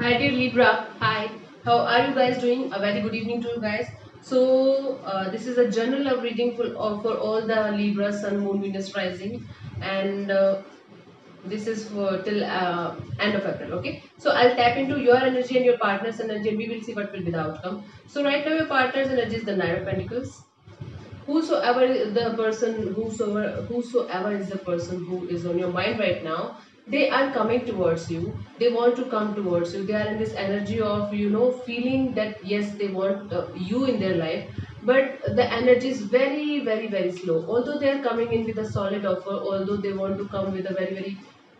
Hi dear Libra, hi. How are you guys doing? A very good evening to you guys. This is a general love reading for all the Libra, Sun, Moon, Venus rising, and this is for till end of April. Okay, so I'll tap into your energy and your partner's energy, and we will see what will be the outcome. So right now, your partner's energy is the Nine of Pentacles. Whosoever is the person who is on your mind right now, they are coming towards you. They want to come towards you. They are in this energy of feeling that yes, they want you in their life, but the energy is very very very slow. Although they are coming in with a solid offer, although they want to come with a very very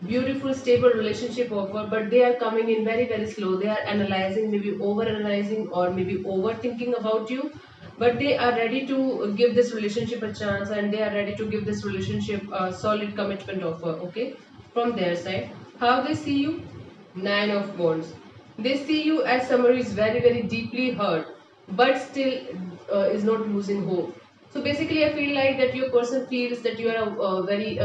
beautiful stable relationship offer, but they are coming in very very slow. They are analyzing, maybe over analyzing, or maybe overthinking about you, but they are ready to give this relationship a chance, and they are ready to give this relationship a solid commitment offer. Okay, from their side, how they see you: Nine of Wands. They see you as somebody who is very very deeply hurt, but still is not losing hope. So basically I feel like that your person feels that you are a very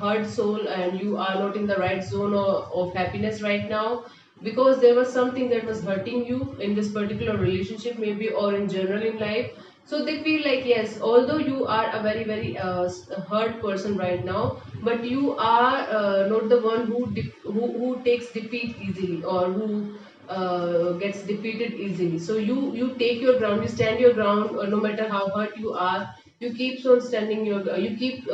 hurt soul, and you are not in the right zone of happiness right now, because there was something that was hurting you in this particular relationship, maybe, or in general in life. So they feel like yes, although you are a very very hurt person right now, but you are not the one who takes defeat easily, or who gets defeated easily. So you take your ground, you stand your ground, no matter how hurt you are. You keep on standing your you keep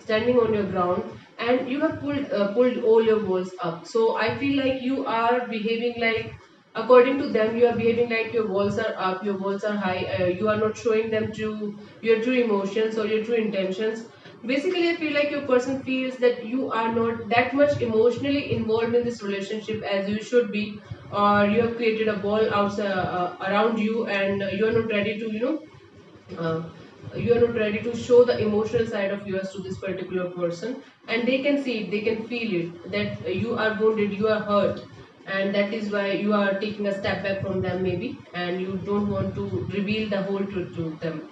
standing on your ground, and you have pulled all your walls up. So I feel like you are behaving like, according to them, you are behaving like your walls are up, your walls are high. You are not showing them to your true emotions or your true intentions. Basically I feel like your person feels that you are not that much emotionally involved in this relationship as you should be, or you have created a ball outside around you, and you are not ready to uh, you are not ready to show the emotional side of yours to this particular person. And they can see it, they can feel it, that you are wounded, you are hurt, and that is why you are taking a step back from them, maybe, and you don't want to reveal the whole truth to them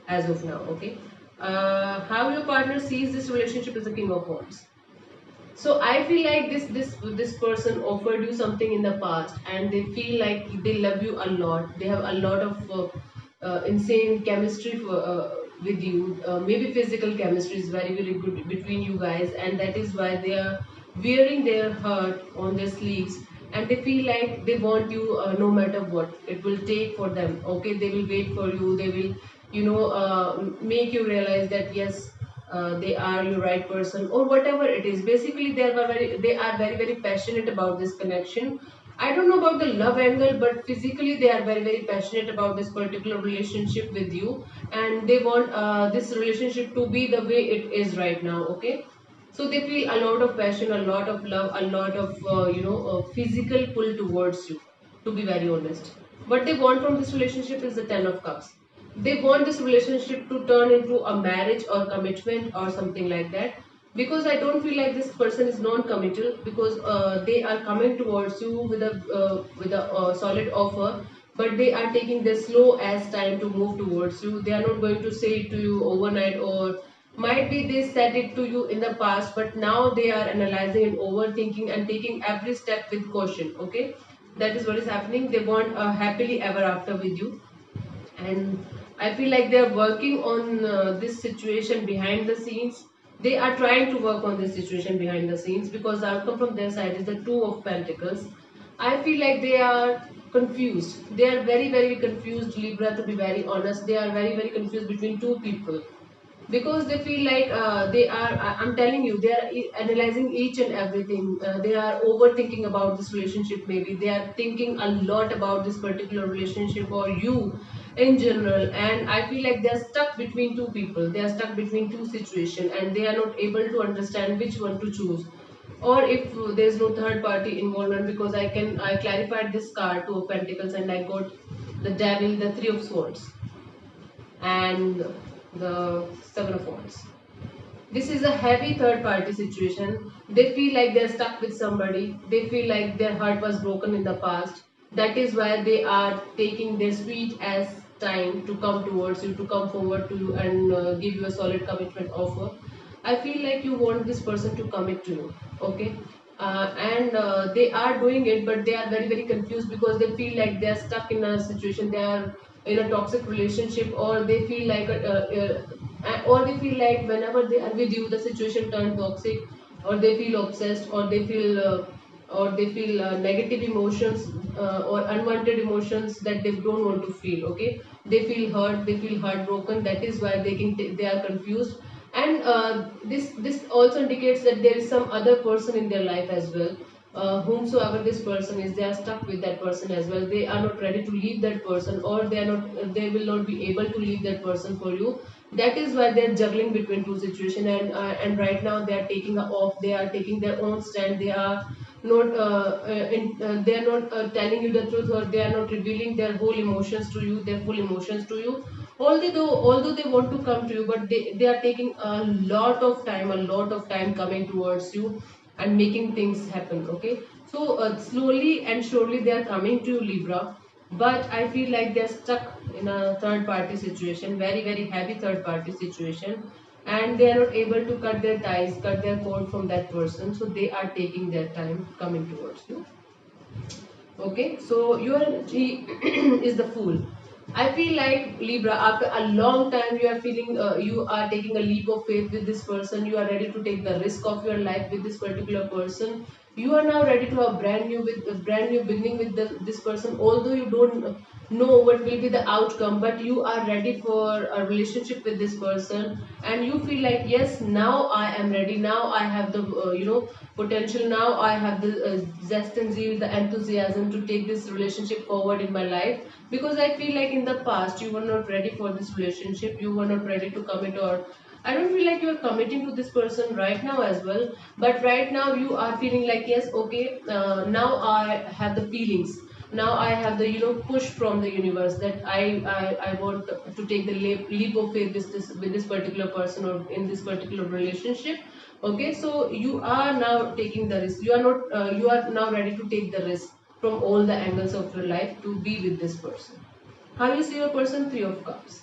as of now. Okay, how your partner sees this relationship is the King of Wands. So I feel like this person offered you something in the past, and they feel like they love you a lot. They have a lot of insane chemistry with you. Maybe physical chemistry is very very good between you guys, and that is why they are wearing their heart on their sleeves. And they feel like they want you, no matter what it will take for them. Okay, they will wait for you. They will make you realize that yes, they are your right person, or whatever it is. Basically they are very very passionate about this connection. I don't know about the love angle, but physically they are very very passionate about this particular relationship with you, and they want this relationship to be the way it is right now. Okay, so they feel a lot of passion, a lot of love, a lot of physical pull towards you, to be very honest. What they want from this relationship is the Ten of Cups. They want this relationship to turn into a marriage or commitment or something like that, because I don't feel like this person is non-committal, because they are coming towards you with a solid offer, but they are taking the slow as time to move towards you. They are not going to say it to you overnight, or might be they said it to you in the past, but now they are analyzing and overthinking and taking every step with caution. Okay, that is what is happening. They want a happily ever after with you, and I feel like they're working on this situation behind the scenes. They are trying to work on this situation behind the scenes, because the outcome from their side is the Two of Pentacles. I feel like they are confused. They are very very confused, Libra, to be very honest. They are very very confused between two people, because they feel like I'm telling you, they are analyzing each and everything. They are overthinking about this relationship. Maybe they are thinking a lot about this particular relationship or you in general, and I feel like they are stuck between two people. They are stuck between two situations, and they are not able to understand which one to choose, or if there's no third party involvement. Because I clarified this card, Two of Pentacles, and I got the Devil, the Three of Swords, and the Seven of Wands. This is a heavy third party situation. They feel like they're stuck with somebody. They feel like their heart was broken in the past. That is why they are taking their sweet as time to come towards you, to come forward to you, and give you a solid commitment offer. I feel like you want this person to commit to you. Okay, and they are doing it, but they are very very confused because they feel like they are stuck in a situation, they are in a toxic relationship, or they feel like or they feel like whenever they are with you the situation turns toxic, or they feel obsessed, or they feel negative emotions, or unwanted emotions that they don't want to feel. Okay, they feel hurt, they feel heartbroken, that is why they are confused. And this also indicates that there is some other person in their life as well. Whomsoever this person is, they are stuck with that person as well, they are not ready to leave that person, or they will not be able to leave that person for you. That is why they are juggling between two situations, and right now they are taking off, they are taking their own stand, they are not they are not telling you the truth, or they are not revealing their whole emotions to you, their full emotions to you. Although they want to come to you, but they are taking a lot of time coming towards you and making things happen. Okay, so slowly and surely they are coming to you, Libra, but I feel like they're stuck in a third party situation, very very heavy third party situation, and they are not able to cut their ties, cut their cord from that person, so they are taking their time coming towards you. Okay, so your energy is the fool. I feel like Libra, after a long time, you are feeling you are taking a leap of faith with this person. You are ready to take the risk of your life with this particular person. You are now ready to have brand new with a brand new beginning with this person. Although you don't know what will be the outcome, but you are ready for a relationship with this person, and you feel like yes, now I am ready. Now I have the potential. Now I have the zest and zeal, the enthusiasm to take this relationship forward in my life, because I feel like in the past you were not ready for this relationship, you were not ready to commit, or I don't feel like you are committing to this person right now as well, but right now you are feeling like yes, okay, now I have the feelings, now I have the push from the universe that I want to take the leap of faith with this particular person or in this particular relationship. Okay, so you are now taking the risk, you are now ready to take the risk from all the angles of your life to be with this person. How you see your person? Three of Cups.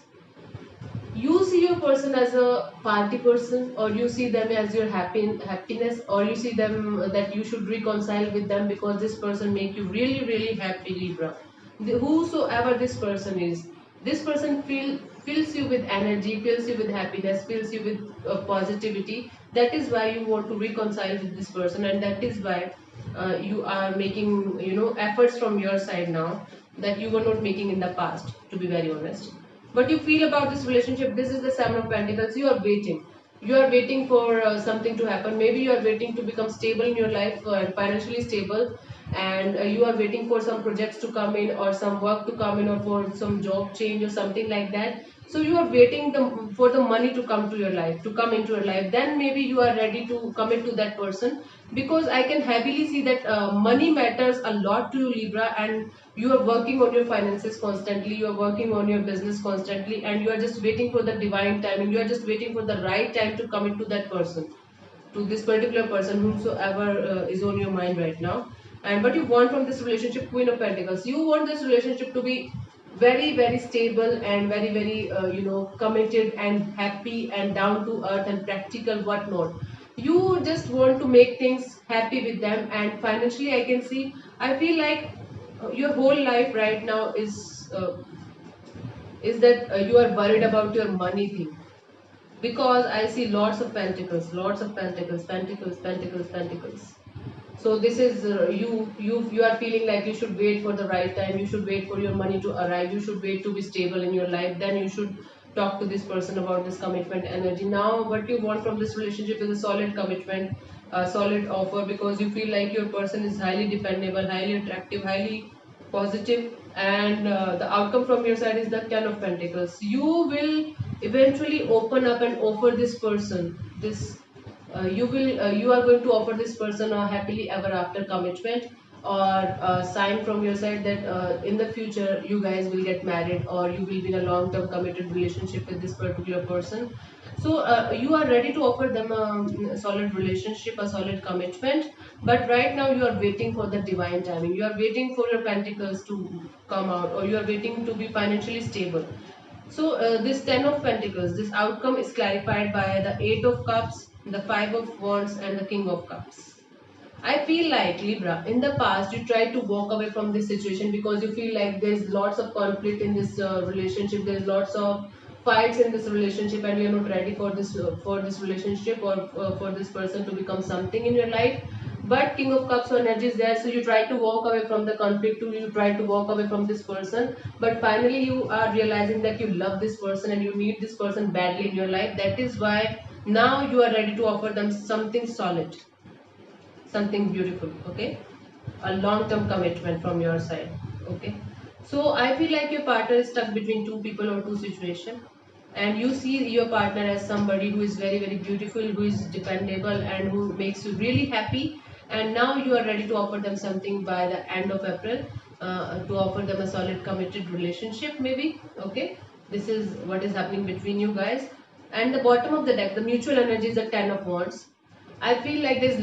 You see your person as a party person, or you see them as your happiness, or you see them that you should reconcile with them because this person make you really really happy, Libra. Whosoever this person is, this person fills you with energy, fills you with happiness, fills you with positivity. That is why you want to reconcile with this person, and that is why you are making efforts from your side now that you were not making in the past, to be very honest. What you feel about this relationship? This is the Seven of Pentacles. You are waiting, you are waiting for something to happen. Maybe you are waiting to become stable in your life, financially stable, and you are waiting for some projects to come in, or some work to come in, or for some job change or something like that. So you are waiting for the money to come to your life, to come into your life, then maybe you are ready to commit to that person, because I can heavily see that money matters a lot to you, Libra, and you are working on your finances constantly, you are working on your business constantly, and you are just waiting for the divine timing, you are just waiting for the right time to commit to that person, to this particular person whomsoever is on your mind right now. And what you want from this relationship? Queen of Pentacles. You want this relationship to be very very stable and very very committed and happy and down to earth and practical, whatnot. You just want to make things happy with them, and financially I can see, I feel like your whole life right now is that you are worried about your money thing, because I see lots of pentacles, lots of pentacles, pentacles, pentacles, pentacles. So this is you are feeling like you should wait for the right time, you should wait for your money to arrive, you should wait to be stable in your life, then you should talk to this person about this commitment energy. Now what you want from this relationship is a solid commitment, a solid offer, because you feel like your person is highly dependable, highly attractive, highly positive, and the outcome from your side is the Ten of Pentacles. You will eventually open up and offer this person this you are going to offer this person a happily ever after commitment, or a sign from your side that in the future you guys will get married, or you will be in a long term committed relationship with this particular person. So you are ready to offer them a solid relationship, a solid commitment, but right now you are waiting for the divine timing, you are waiting for your pentacles to come out, or you are waiting to be financially stable. So this Ten of Pentacles, this outcome is clarified by the Eight of Cups, the Five of Wands, and the King of Cups. I feel like Libra, in the past you tried to walk away from this situation because you feel like there's lots of conflict in this relationship, there's lots of fights in this relationship, and you're not ready for this relationship or for this person to become something in your life. But King of Cups energy is there, so you try to walk away from the conflict, you try to walk away from this person, but finally you are realizing that you love this person and you need this person badly in your life. That is why now you are ready to offer them something solid, something beautiful. Okay, a long term commitment from your side. Okay, so I feel like your partner is stuck between two people or two situations, and you see your partner as somebody who is very very beautiful, who is dependable, and who makes you really happy. And now you are ready to offer them something by the end of April, to offer them a solid committed relationship maybe. Okay, this is what is happening between you guys. And the bottom of the deck, the mutual energy is the 10 of wands. I feel like there's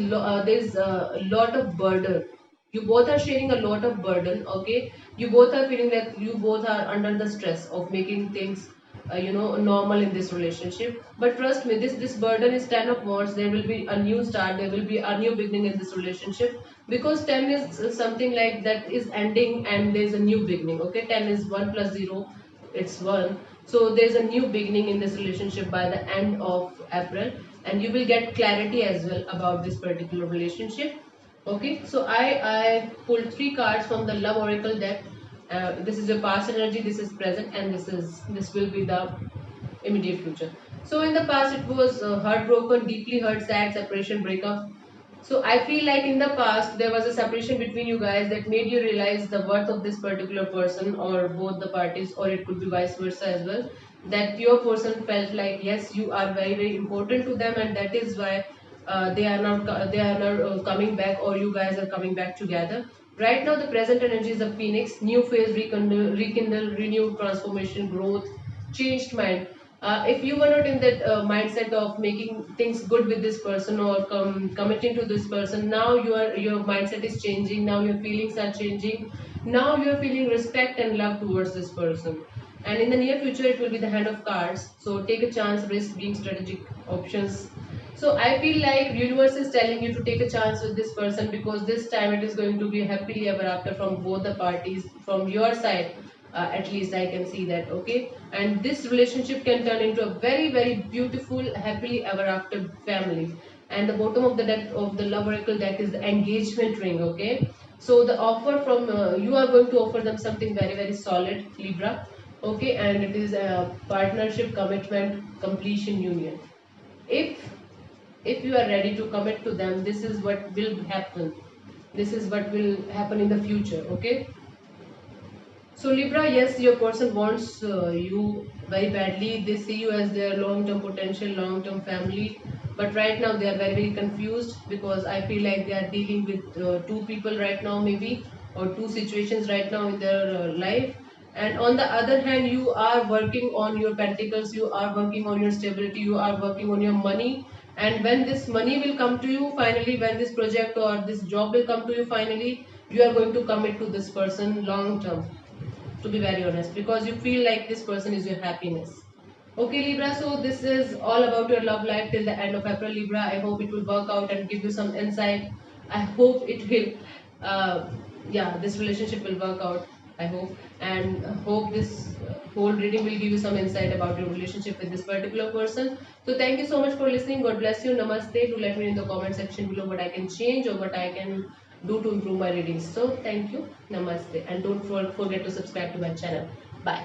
a lot of burden. You both are sharing a lot of burden. Okay, you both are feeling that you both are under the stress of making things, normal in this relationship. But trust me, this burden is 10 of wands. There will be a new start. There will be a new beginning in this relationship, because 10 is something like that is ending and there's a new beginning. Okay, 10 is 1 plus 0, it's 1. So there's a new beginning in this relationship by the end of April, and you will get clarity as well about this particular relationship. Okay, so I pulled 3 cards from the love oracle deck. This is your past energy, this is present, and this will be the immediate future. So in the past it was heartbroken, deeply hurt, sad, separation, breakup. So I feel like in the past there was a separation between you guys that made you realize the worth of this particular person, or both the parties, or it could be vice versa as well. That your person felt like yes, you are very very important to them, and that is why they are not coming back, or you guys are coming back together. Right now, the present energy is a phoenix, new phase, rekindle, renew, transformation, growth, changed mind. If you were not in that mindset of making things good with this person, or committing to this person, now your mindset is changing. Now your feelings are changing. Now you are feeling respect and love towards this person. And in the near future, it will be the hand of cards. So take a chance, risk, being strategic options. So I feel like universe is telling you to take a chance with this person, because this time it is going to be happily ever after from both the parties, from your side. At least I can see that. Okay, and this relationship can turn into a very very beautiful happily ever after family. And the bottom of the deck of the love oracle deck is the engagement ring. Okay, so the offer from you are going to offer them something very very solid, Libra. Okay, and it is a partnership, commitment, completion, union. If if you are ready to commit to them, this is what will happen. This is what will happen in the future. Okay, so Libra, yes, your person wants you very badly. They see you as their long-term potential, long-term family. But right now they are very, very confused, because I feel like they are dealing with two people right now, maybe, or two situations right now in their life. And on the other hand, you are working on your pentacles, you are working on your stability, you are working on your money. And when this money will come to you finally, when this project or this job will come to you finally, you are going to commit to this person long term, to be very honest, because you feel like this person is your happiness. Okay, Libra, so this is all about your love life till the end of April, Libra. I hope it will work out and give you some insight. I hope it will, uh, yeah, this relationship will work out. I hope, and hope this whole reading will give you some insight about your relationship with this particular person. So thank you so much for listening. God bless you. Namaste. Do let me know in the comment section below what I can change or what I can do to improve my readings. So thank you. Namaste. And don't forget to subscribe to my channel. Bye.